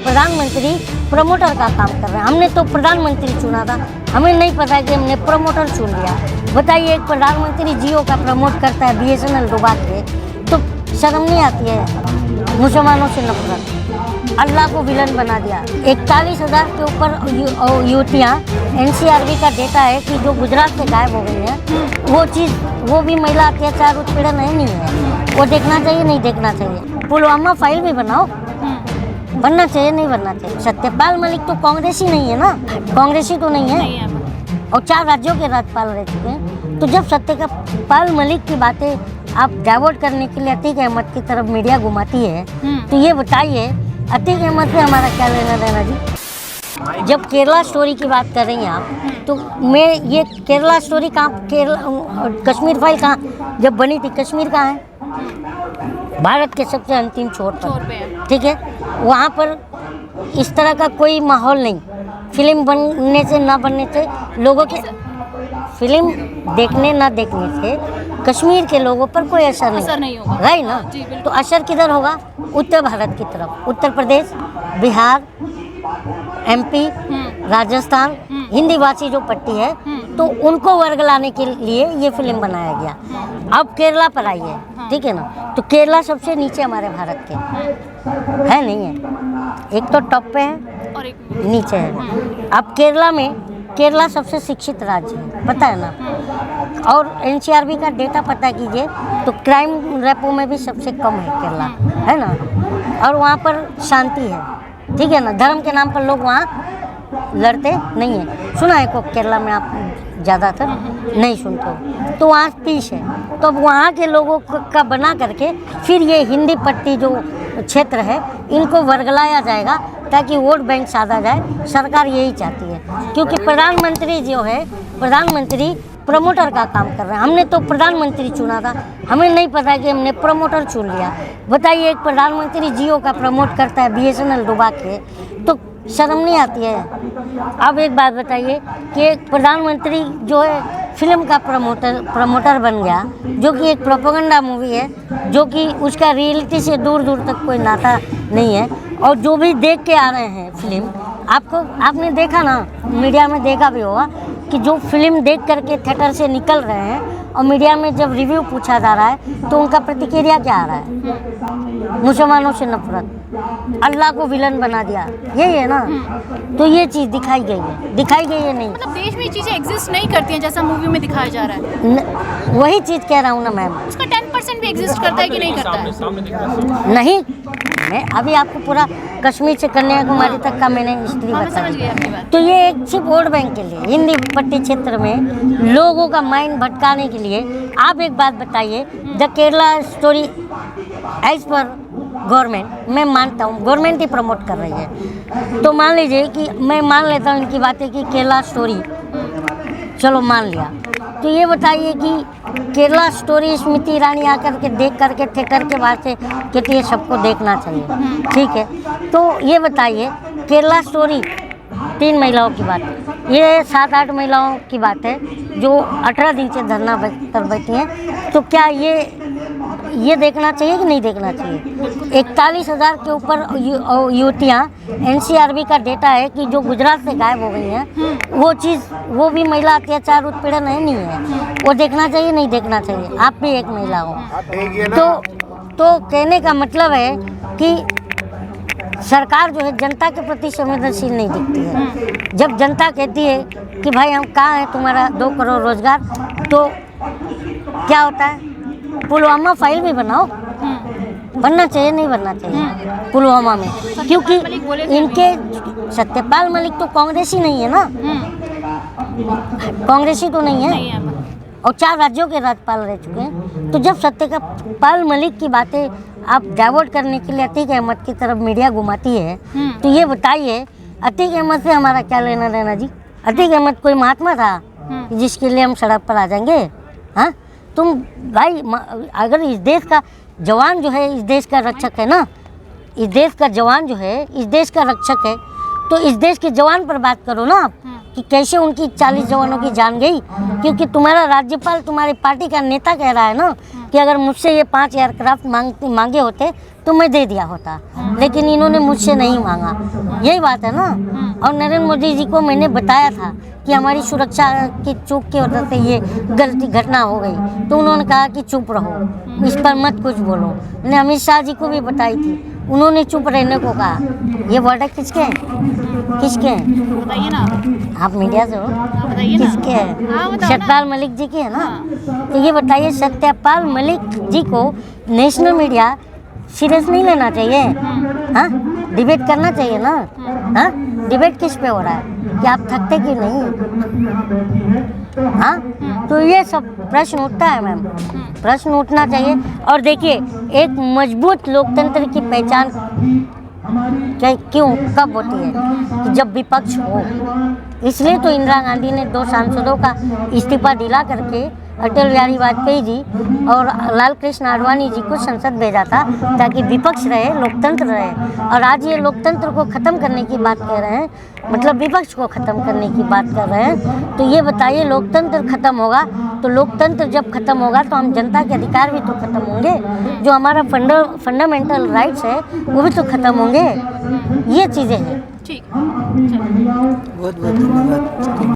प्रधानमंत्री प्रमोटर का काम कर रहे हैं। हमने तो प्रधानमंत्री चुना था, हमें नहीं पता कि हमने प्रमोटर चुन लिया। बताइए, एक प्रधानमंत्री जियो का प्रमोट करता है BSNL डुबा के, तो शर्म नहीं आती है? मुसलमानों से नफरत, अल्लाह को विलन बना दिया। 41,000 के ऊपर युवतियाँ, NCRB का डेटा है कि जो गुजरात से गायब हो गई हैं, वो भी महिला अत्याचार उत्पीड़न नहीं है। वो देखना चाहिए, नहीं देखना चाहिए? पुलवामा फाइल भी बनाओ, बनना चाहिए, नहीं बनना चाहिए? सत्यपाल मलिक तो कांग्रेसी नहीं है ना, कांग्रेसी तो नहीं है, और 4 राज्यों के राज्यपाल रह चुके हैं। तो जब सत्यपाल मलिक की बातें आप डाइवर्ट करने के लिए अतीक अहमद की तरफ मीडिया घुमाती है, तो ये बताइए अतीक अहमद से हमारा क्या लेना देना जी? जब केरला स्टोरी की बात कर रही हैं आप, तो मैं ये केरला स्टोरी कहाँ, कश्मीर फाइल कहाँ जब बनी थी? कश्मीर कहाँ है? भारत के सबसे अंतिम छोर पर, ठीक है। वहाँ पर इस तरह का कोई माहौल नहीं। फिल्म बनने से ना बनने से लोगों के, फिल्म देखने ना देखने से कश्मीर के लोगों पर कोई असर नहीं होगा, राइट ना? तो असर किधर होगा? उत्तर भारत की तरफ, उत्तर प्रदेश, बिहार, MP, राजस्थान, हिंदी भाषी जो पट्टी है, तो उनको वर्ग लाने के लिए ये फिल्म बनाया गया। अब केरला पर आई है, ठीक है ना? तो केरला सबसे नीचे हमारे भारत के है, नहीं है? एक तो टॉप पे है और एक नीचे है। अब केरला सबसे शिक्षित राज्य है, पता है ना? और NCRB का डेटा पता कीजिए तो क्राइम रेपो में भी सबसे कम है केरला, है ना? और वहाँ पर शांति है, ठीक है ना? धर्म के नाम पर लोग वहाँ लड़ते नहीं है। सुना है को केरला में? आप ज़्यादातर नहीं सुनते हो। तो वहाँ पीस है, तो अब वहाँ के लोगों का बना करके फिर ये हिंदी पट्टी जो क्षेत्र है, इनको वर्गलाया जाएगा ताकि वोट बैंक साधा जाए। सरकार यही चाहती है, क्योंकि प्रधानमंत्री जो है, प्रधानमंत्री प्रमोटर का काम कर रहे हैं। हमने तो प्रधानमंत्री चुना था, हमें नहीं पता कि हमने प्रमोटर चुन लिया। बताइए, एक प्रधानमंत्री जियो का प्रमोट करता है BSNL डुबा के, तो शर्म नहीं आती है? अब एक बात बताइए कि एक प्रधानमंत्री जो है फिल्म का प्रमोटर बन गया, जो कि एक प्रोपेगेंडा मूवी है, जो कि उसका रियलिटी से दूर दूर तक कोई नाता नहीं है। और जो भी देख के आ रहे हैं फिल्म, आपने देखा ना, मीडिया में देखा भी होगा कि जो फिल्म देख करके थिएटर से निकल रहे हैं और मीडिया में जब रिव्यू पूछा जा रहा है तो उनका प्रतिक्रिया क्या आ रहा है? मुसलमानों से नफरत, अल्लाह को विलन बना दिया, यही है ना? तो ये चीज़ दिखाई गई है नहीं? मतलब देश में ये चीज़ें एग्जिस्ट नहीं करती हैं जैसा मूवी में दिखाया जा रहा है। वही चीज़ कह रहा हूँ ना मैम। उसका 10% भी एग्जिस्ट करता है कि नहीं करता है? नहीं, मैं अभी आपको पूरा कश्मीर से कन्याकुमारी तक का मैंने हिस्ट्री बताया। तो ये एक सिर्फ वोट बैंक के लिए, हिंदी पट्टी क्षेत्र में लोगों का माइंड भटकाने के लिए। आप एक बात बताइए, the Kerala story as per government, मैं मानता हूँ गवर्नमेंट ही प्रमोट कर रही है, तो मान लीजिए कि मैं मान लेता हूँ इनकी बातें कि केरला स्टोरी, चलो मान लिया, तो ये बताइए कि केरला स्टोरी स्मृति ईरानी आकर के देख करके थिएटर के बाहर से कहती है सबको देखना चाहिए, ठीक है? तो ये बताइए, केरला स्टोरी 3 महिलाओं की बात है, ये 7-8 महिलाओं की बात है जो 18 दिन से धरना कर बैठी हैं। तो क्या ये देखना चाहिए कि नहीं देखना चाहिए? 41,000 के ऊपर युवतियाँ, NCRB का डेटा है कि जो गुजरात से गायब हो गई हैं, वो भी महिला अत्याचार उत्पीड़न नहीं है? वो देखना चाहिए, नहीं देखना चाहिए? आप भी एक महिला हो, तो कहने का मतलब है कि सरकार जो है जनता के प्रति संवेदनशील नहीं दिखती है। जब जनता कहती है कि भाई हम कहाँ हैं, तुम्हारा 2 करोड़ रोजगार, तो क्या होता है? पुलवामा फाइल भी बनाओ, बनना चाहिए, नहीं बनना चाहिए पुलवामा में? क्योंकि इनके सत्यपाल मलिक तो कांग्रेसी नहीं है ना, कांग्रेसी तो नहीं है, और 4 राज्यों के राज्यपाल रह चुके हैं। तो जब सत्यपाल मलिक की बातें आप डाइवर्ट करने के लिए अतीक अहमद की तरफ मीडिया घुमाती है, तो ये बताइए अतीक अहमद से हमारा क्या लेना देना जी? अतीक अहमद कोई महात्मा था जिसके लिए हम सड़क पर आ जाएंगे? हाँ, तुम भाई, अगर इस देश का जवान जो है, इस देश का रक्षक है ना, इस देश का जवान जो है इस देश का रक्षक है, तो इस देश के जवान पर बात करो ना आप, कि कैसे उनकी 40 जवानों की जान गई। क्योंकि तुम्हारा राज्यपाल तुम्हारी पार्टी का नेता कह रहा है ना कि अगर मुझसे ये 5 एयरक्राफ्ट मांगे होते तो मैं दे दिया होता, लेकिन इन्होंने मुझसे नहीं मांगा। यही बात है ना। और नरेंद्र मोदी जी को मैंने बताया था कि हमारी सुरक्षा की चूक की वजह से ये गलती घटना हो गई, तो उन्होंने कहा कि चुप रहो, इस पर मत कुछ बोलो। मैंने अमित शाह जी को भी बताई थी, उन्होंने चुप रहने को कहा। ये वर्ड किसके हैं? किसके हैं? बताइए ना आप मीडिया से हो, आप बताइए ना। किसके हैं? हाँ, बताओ ना। सत्यपाल मलिक जी के है ना। हाँ। तो ये बताइए, सत्यपाल मलिक जी को नेशनल मीडिया सीरियस नहीं लेना चाहिए? हाँ, डिबेट करना चाहिए ना। हाँ, डिबेट किस पे हो रहा है कि आप थकते कि नहीं? हाँ, तो ये सब प्रश्न उठता है मैम, प्रश्न उठना चाहिए। और देखिए, एक मजबूत लोकतंत्र की पहचान क्यों कब होती है? कि जब विपक्ष हो। इसलिए तो इंदिरा गांधी ने 2 सांसदों का इस्तीफा दिला करके अटल बिहारी वाजपेयी जी और लाल कृष्ण आडवाणी जी को संसद भेजा था, ताकि विपक्ष रहे, लोकतंत्र रहे। और आज ये लोकतंत्र को ख़त्म करने की बात कह रहे हैं, मतलब विपक्ष को ख़त्म करने की बात कर रहे हैं। तो ये बताइए, लोकतंत्र ख़त्म होगा तो लोकतंत्र जब ख़त्म होगा तो हम जनता के अधिकार भी तो ख़त्म होंगे, जो हमारा फंडामेंटल राइट्स है वो भी तो ख़त्म होंगे। ये चीज़ें हैं। ठीक है, चलो। बहुत बहुत धन्यवाद।